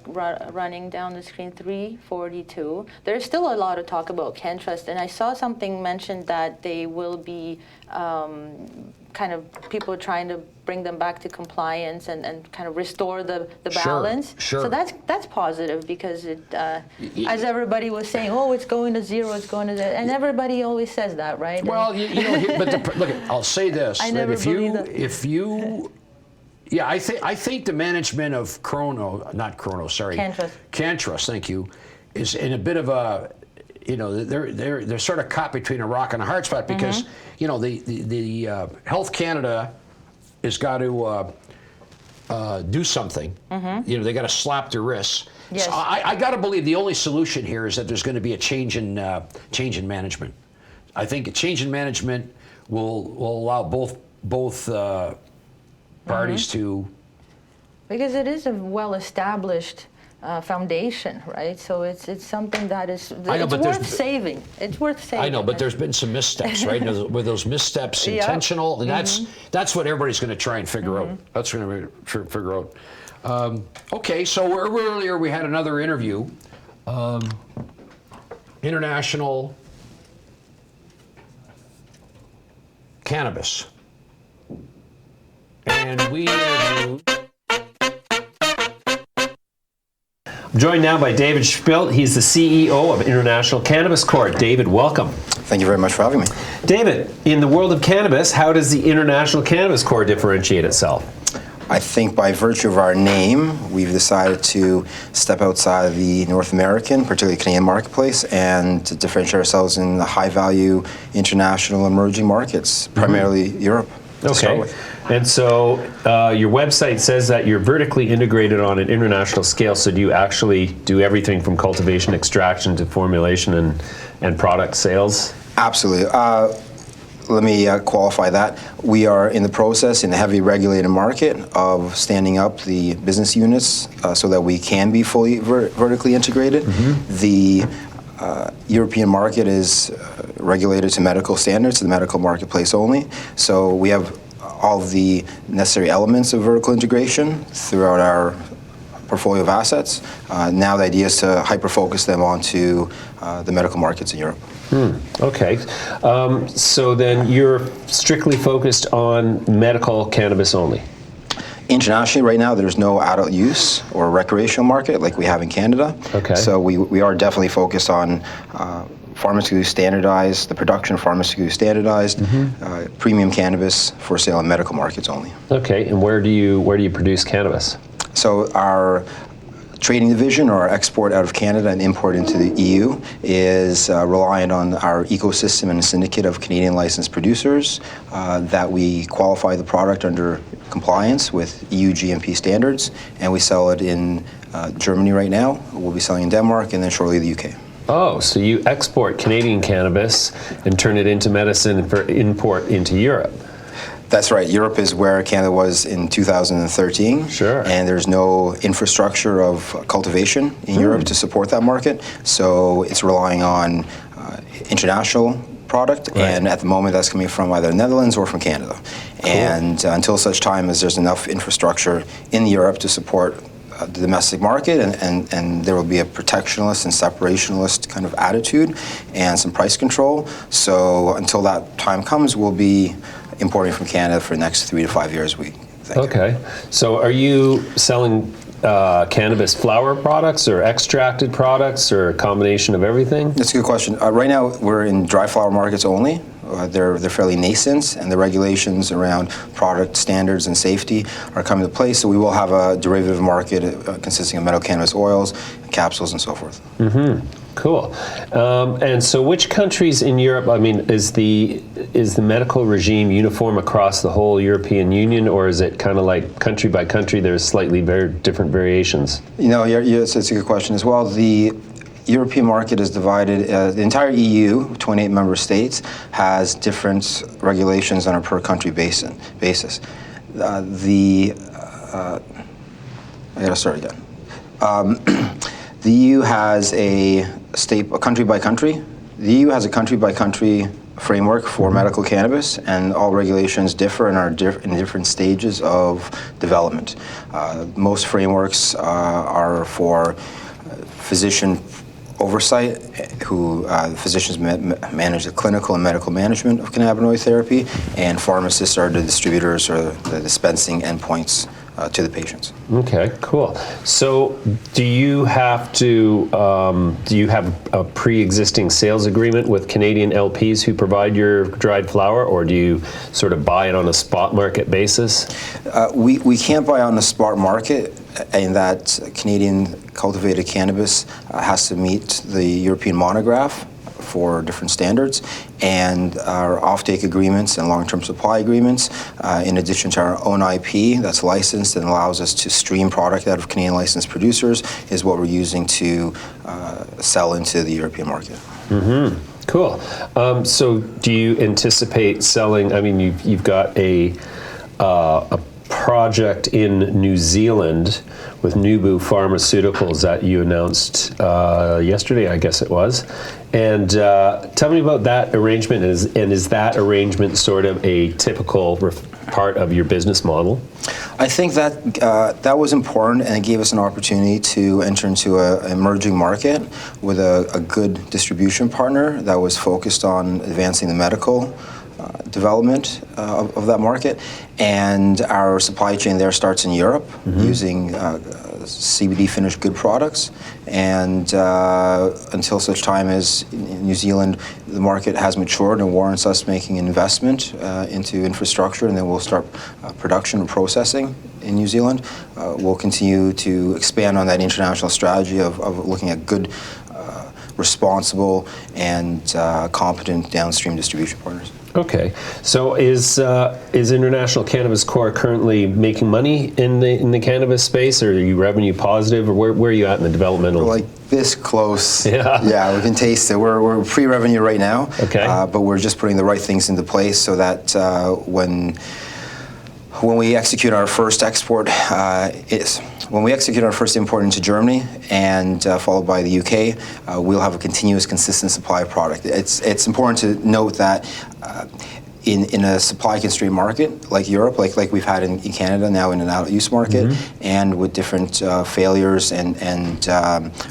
running down the screen, 342. There's still a lot of talk about CanTrust, and I saw something mentioned that they will be kind of people trying to bring them back to compliance and kind of restore the balance.
Sure.
So that's positive, because it, as everybody was saying, it's going to zero, it's going to zero, and everybody always says that, right?
Well, look, I'll say this:
I never believe that.
I think the management of CanTrust, thank you, is in a bit of a, they're sort of caught between a rock and a hard spot, because the Health Canada has got to do something. They got to slap their wrists.
Yes.
So I got to believe the only solution here is that there's going to be a change in management. I think a change in management will allow both parties to.
Because it is a well-established foundation, right? So it's something that is worth saving. It's worth saving.
I know, but there's been some missteps, right? Were those missteps intentional? And that's what everybody's going to try and figure out. That's going to figure out. Okay, so earlier we had another interview. International Cannabis. And we interviewed...
I'm joined now by David Spilt. He's the CEO of International Cannabis Corp. David, welcome.
Thank you very much for having me.
David, in the world of cannabis, how does the International Cannabis Corp differentiate itself?
I think by virtue of our name, we've decided to step outside of the North American, particularly Canadian marketplace, and to differentiate ourselves in the high-value international emerging markets, primarily Europe.
Okay. And so your website says that you're vertically integrated on an international scale. So do you actually do everything from cultivation, extraction to formulation and product sales?
Absolutely. Let me qualify that. We are in the process, in the heavily regulated market, of standing up the business units so that we can be fully vertically integrated. The European market is regulated to medical standards, the medical marketplace only. So we have all of the necessary elements of vertical integration throughout our portfolio of assets. Now the idea is to hyper-focus them onto the medical markets in Europe.
Okay. So then you're strictly focused on medical cannabis only?
Internationally, right now, there's no adult use or recreational market like we have in Canada.
Okay.
So we are definitely focused on pharmaceutically standardized, the production of pharmaceutically standardized, premium cannabis for sale in medical markets only.
Okay. And where do you produce cannabis?
So our trading division, or our export out of Canada and import into the EU, is reliant on our ecosystem and a syndicate of Canadian licensed producers that we qualify the product under compliance with EU GMP standards, and we sell it in Germany right now. We'll be selling in Denmark and then shortly the UK.
Oh, so you export Canadian cannabis and turn it into medicine for import into Europe?
That's right. Europe is where Canada was in 2013.
Sure.
And there's no infrastructure of cultivation in Europe to support that market. So it's relying on international product.
Right.
And at the moment, that's coming from either the Netherlands or from Canada. Cool. And until such time as there's enough infrastructure in Europe to support the domestic market, and there will be a protectionist and separationist kind of attitude and some price control. So until that time comes, we'll be importing from Canada for the next 3 to 5 years, we think.
Okay. So are you selling cannabis flower products or extracted products or a combination of everything?
That's a good question. Right now, we're in dry flower markets only. They're fairly nascent, and the regulations around product standards and safety are coming to place. So we will have a derivative market consisting of medical cannabis oils, capsules, and so forth.
Cool. And so which countries in Europe, I mean, is the medical regime uniform across the whole European Union, or is it kind of like country by country, there's slightly very different variations?
You know, it's a good question as well. The European market is divided, the entire EU, 28 member states, has different regulations on a per country basis. I gotta start again. The EU has a country by country. The EU has a country by country framework for medical cannabis, and all regulations differ and are in different stages of development. Most frameworks are for physician oversight, who physicians manage the clinical and medical management of cannabinoid therapy, and pharmacists are the distributors or the dispensing endpoints to the patients.
Okay, cool. So do you have a pre-existing sales agreement with Canadian LPs who provide your dried flower, or do you sort of buy it on a spot market basis?
We can't buy on the spot market, in that Canadian cultivated cannabis has to meet the European monograph for different standards, and our offtake agreements and long-term supply agreements, in addition to our own IP that's licensed and allows us to stream product out of Canadian licensed producers, is what we're using to sell into the European market.
Cool. So do you anticipate selling, I mean, you've got a project in New Zealand with Nubu Pharmaceuticals that you announced yesterday, I guess it was. And tell me about that arrangement. Is that arrangement sort of a typical part of your business model?
I think that that was important, and it gave us an opportunity to enter into an emerging market with a good distribution partner that was focused on advancing the medical development of that market. And our supply chain there starts in Europe, using CBD finished good products. And until such time as in New Zealand the market has matured and warrants us making an investment into infrastructure, and then we'll start production and processing in New Zealand. We'll continue to expand on that international strategy of looking at good, responsible, and competent downstream distribution partners.
Okay, so is International Cannabis Corp currently making money in the cannabis space, or are you revenue positive, or where are you at in the developmental?
We're like this close.
Yeah.
Yeah, we can taste it. We're pre-revenue right now.
Okay.
But we're just putting the right things into place so that when we execute our first export, when we execute our first import into Germany and followed by the UK, we'll have a continuous, consistent supply of product. It's important to note that in a supply-constrained market like Europe, like we've had in Canada now in an adult-use market, and with different failures and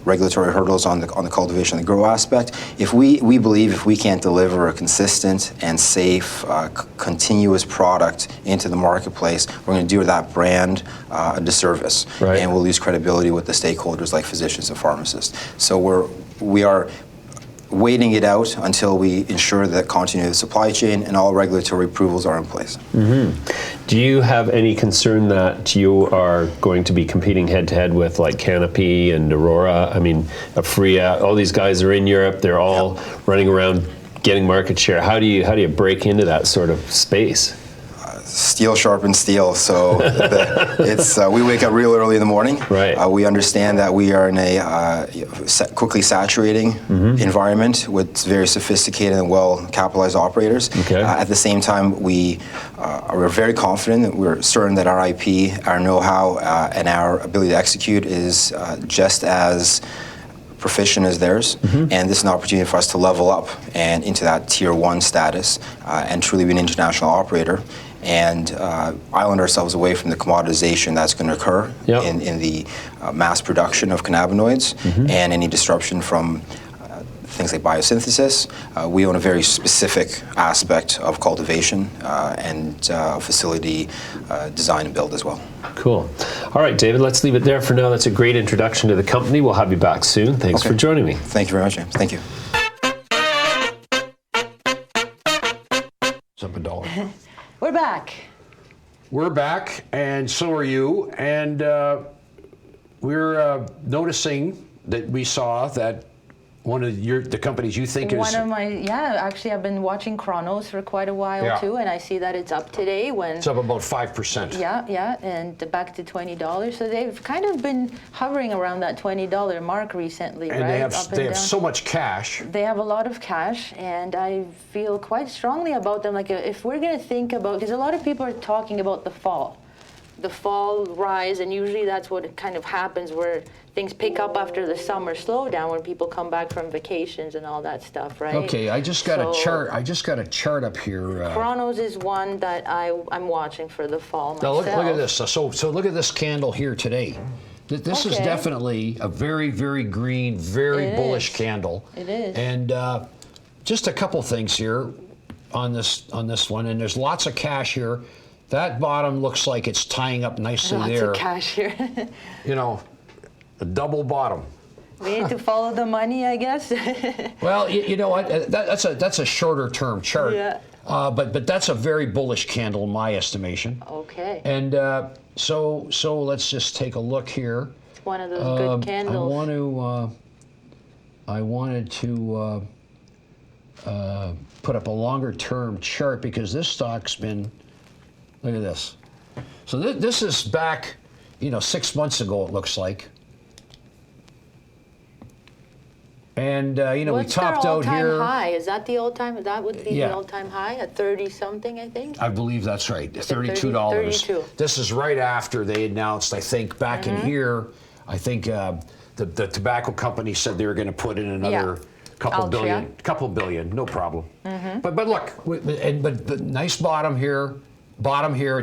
regulatory hurdles on the cultivation and the grow aspect, we believe if we can't deliver a consistent and safe, continuous product into the marketplace, we're going to do that brand a disservice,
right,
and we'll lose credibility with the stakeholders like physicians and pharmacists. So we are waiting it out until we ensure that continuity of the supply chain and all regulatory approvals are in place.
Do you have any concern that you are going to be competing head-to-head with like Canopy and Aurora? I mean, Afria, all these guys are in Europe. They're all running around getting market share. How do you break into that sort of space?
Steel sharpens steel, so we wake up real early in the morning.
Right.
We understand that we are in a quickly saturating environment with very sophisticated and well-capitalized operators.
Okay.
At the same time, we're very confident that we're certain that our IP, our know-how, and our ability to execute is just as proficient as theirs, and this is an opportunity for us to level up and into that tier 1 status and truly be an international operator, and island ourselves away from the commoditization that's going to occur in the mass production of cannabinoids and any disruption from things like biosynthesis. We own a very specific aspect of cultivation and facility design and build as well.
Cool. All right, David, let's leave it there for now. That's a great introduction to the company. We'll have you back soon. Thanks for joining me.
Thank you very much, James. Thank you.
It's up $1.
We're back.
We're back, and so are you. And we're noticing that we saw that one of the companies you think is...
One of my, actually I've been watching Chronos for quite a while too, and I see that it's up today when...
It's up about 5%.
Yeah, and back to $20. So they've kind of been hovering around that $20 mark recently,
and
right?
they have so much cash.
They have a lot of cash, and I feel quite strongly about them. Like if we're going to think about, because a lot of people are talking about the fall rise, and usually that's what kind of happens, where things pick up after the summer slowdown when people come back from vacations and all that stuff, right?
Okay, I just got a chart. I just got a chart up here.
Chronos is one that I'm watching for the fall
Now
myself.
look at this. So look at this candle here today. This is definitely a very, very green, very bullish candle.
It is.
And just a couple things here on this one, and there's lots of cash here. That bottom looks like it's tying up nicely there.
Lots of cash here.
You know, a double bottom.
We need to follow the money, I guess.
Well, you know what? That's a shorter term chart.
Yeah.
But that's a very bullish candle in my estimation.
Okay.
And so let's just take a look here.
It's one of those good candles.
I wanted to put up a longer term chart because this stock's been. Look at this. So this is back, 6 months ago. It looks like. And we
What's
topped
their
out
all-time
here.
high? Is that the all-time? That would be
Yeah.
the all-time high at 30 something, I think.
I believe that's right.
Is it
$32.
32?
This is right after they announced, I think, back in here, I think the tobacco company said they were going to put in another couple
Altria.
billion, no problem. But look, but the nice bottom here,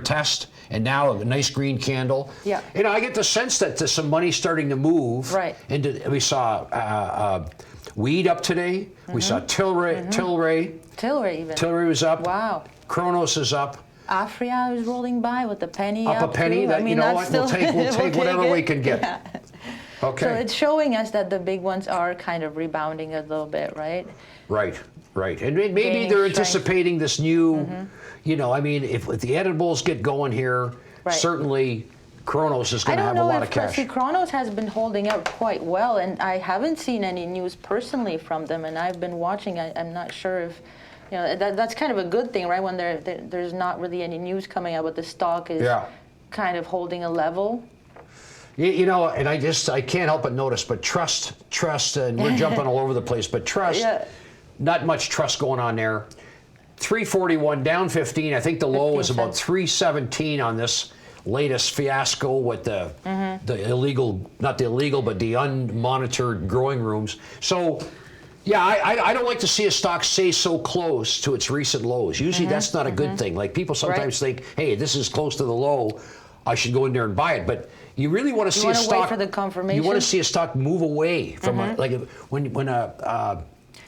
test, and now a nice green candle.
Yeah.
I get the sense that there's some money starting to move.
Right.
We saw Weed up today. We saw Tilray. Tilray was up.
Wow.
Kronos is up.
Afria is rolling by with the penny
Up a penny.
too.
That, you know what? We'll take whatever we can get.
Yeah.
Okay.
So it's showing us that the big ones are kind of rebounding a little bit, right?
Right. And maybe
Gaining
they're
strength.
anticipating this new, if the edibles get going here,
Right.
certainly Kronos is going to have a lot of cash.
See, Kronos has been holding up quite well, and I haven't seen any news personally from them, and I've been watching. I'm not sure if, that's kind of a good thing, right? When there's not really any news coming out, but the stock is kind of holding a level.
And I can't help but notice, but trust, and we're jumping all over the place, but trust, not much trust going on there. 341 down 15. I think the low was about 317 on this latest fiasco with the illegal, not the illegal, but the unmonitored growing rooms. So, I don't like to see a stock stay so close to its recent lows. Usually that's not a good thing. Like people sometimes think, hey, this is close to the low, I should go in there and buy it. But you really want to see a stock.
Wait for the confirmation.
You want to see a stock move away from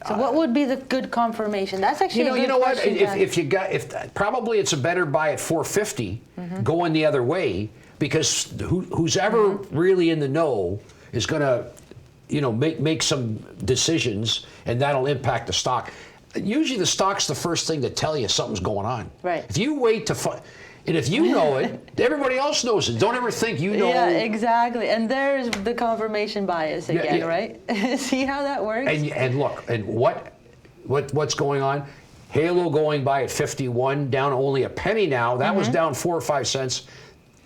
So what would be the good confirmation? That's actually a good
you know what?
question.
If probably it's a better buy at 450, going the other way, because who's ever really in the know is going to, make some decisions, and that'll impact the stock. Usually, the stock's the first thing to tell you something's going on.
Right.
If you wait to and if you know it, everybody else knows it. Don't ever think you know.
Yeah, exactly. And there's the confirmation bias again, right? See how that works?
And look, and what's going on? Halo going by at 51, down only a penny now. That was down 4 or 5 cents.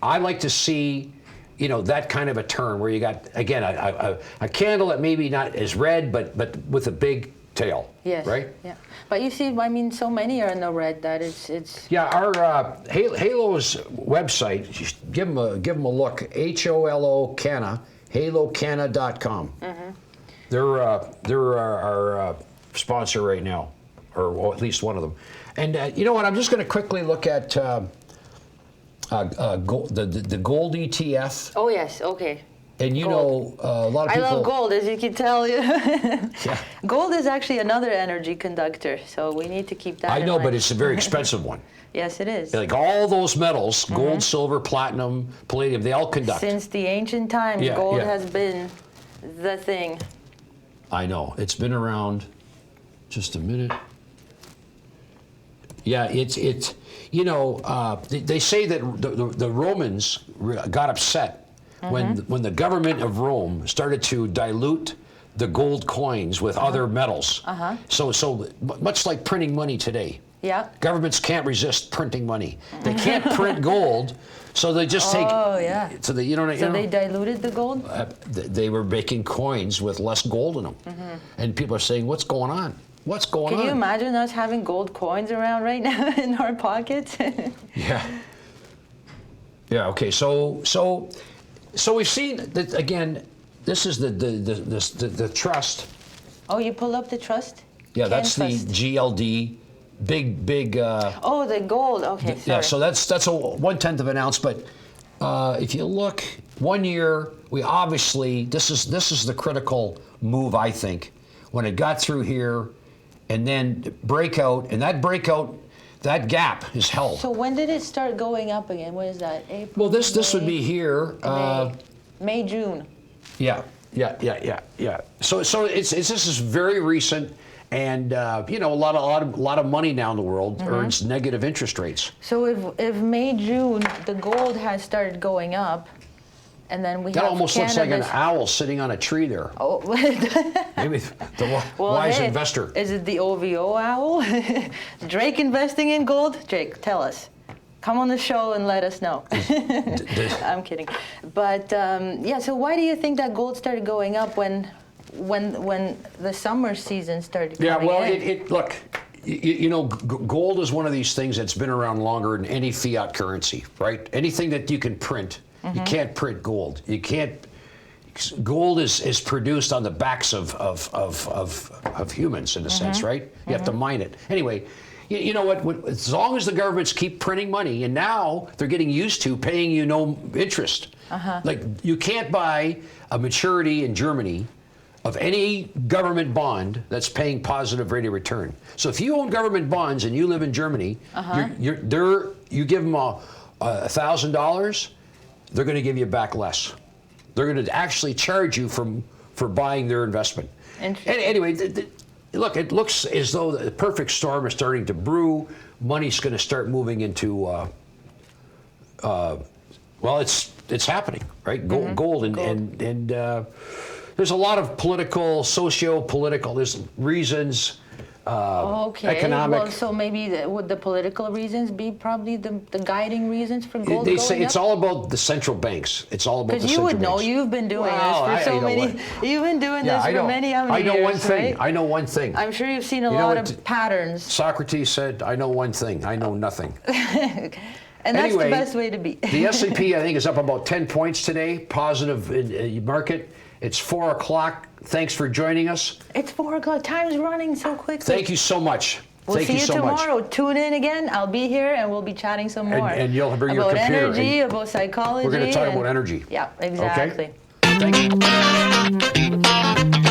I like to see, that kind of a turn where you got, again, a candle that maybe not as red, but with a big tail.
Yes.
Right?
Yeah. But you see, so many are in the red that it's.
Yeah, our Halo's website, just give them a look. HOLO Canna, HaloCanna.com. They're our sponsor right now, or at least one of them. And you know what? I'm just going to quickly look at the gold ETF.
Oh yes. Okay.
And a lot of people.
I love gold, as you can tell. Gold is actually another energy conductor, so we need to keep that in mind.
But it's a very expensive one.
Yes, it is.
Like all those metals, gold, silver, platinum, palladium, they all conduct.
Since the ancient times, gold has been the thing.
I know. It's been around. Just a minute. Yeah, it's they say that the Romans got upset when the government of Rome started to dilute the gold coins with other metals. So much like printing money today.
Yeah.
Governments can't resist printing money. They can't print gold, so they just take.
Oh yeah.
So they they
diluted the gold.
They were making coins with less gold in them, and people are saying, "What's going on? What's going on?"
Can you imagine us having gold coins around right now in our pockets?
Yeah. Okay. So we've seen that again. This is the trust.
Oh, you pull up the trust?
Yeah, that's the GLD, big.
Oh, the gold. Okay, sorry.
Yeah, so that's a 1/10 of an ounce. But if you look 1 year, we obviously this is the critical move, I think, when it got through here, and then breakout, and that gap is held.
So when did it start going up again? What is that? April?
Well, this would be here.
May, June.
Yeah. So this is very recent, and a lot of money now in the world earns negative interest rates.
So if May, June, the gold has started going up, and then we
that
have
almost
cannabis.
looks like an owl sitting on a tree there.
Oh,
maybe the wise investor.
Is it the OVO owl? Drake investing in gold? Drake, tell us. Come on the show and let us know. I'm kidding. But so why do you think that gold started going up when when the summer season started
Yeah,
coming
well,
in.
look, you know, gold is one of these things that's been around longer than any fiat currency, right? Anything that you can print, you can't print gold. You can't. Gold is produced on the backs of humans in a sense, right? You have to mine it. Anyway, you know what? As long as the governments keep printing money, and now they're getting used to paying you no interest. Like you can't buy a maturity in Germany of any government bond that's paying positive rate of return. So if you own government bonds and you live in Germany, you give them $1,000, they're going to give you back less. They're going to actually charge you for buying their investment. Anyway, look, it looks as though the perfect storm is starting to brew. Money's going to start moving into, well, it's happening, right? Gold and there's a lot of political, socio-political, there's reasons. Economic.
Well, so maybe would the political reasons be probably the guiding reasons for gold
They
going
say it's
up?
all about the central banks. It's all about the central banks.
Because you would know, you've been doing this for so many. You've been doing this for many years,
I know one thing.
right?
I know one thing.
I'm sure you've seen a lot of patterns.
Socrates said, "I know one thing. I know nothing."
And that's the best way to be.
The S&P, I think, is up about 10 points today. Positive market. It's 4 o'clock. Thanks for joining us.
It's 4 o'clock. Time's running so quickly.
Thank you so much.
We'll
Thank
see you
so
tomorrow.
much.
Tune in again. I'll be here, and we'll be chatting some more.
And you'll bring your
about
computer.
Energy, about psychology.
We're going to talk about energy.
Yeah, exactly.
Okay? Thank you.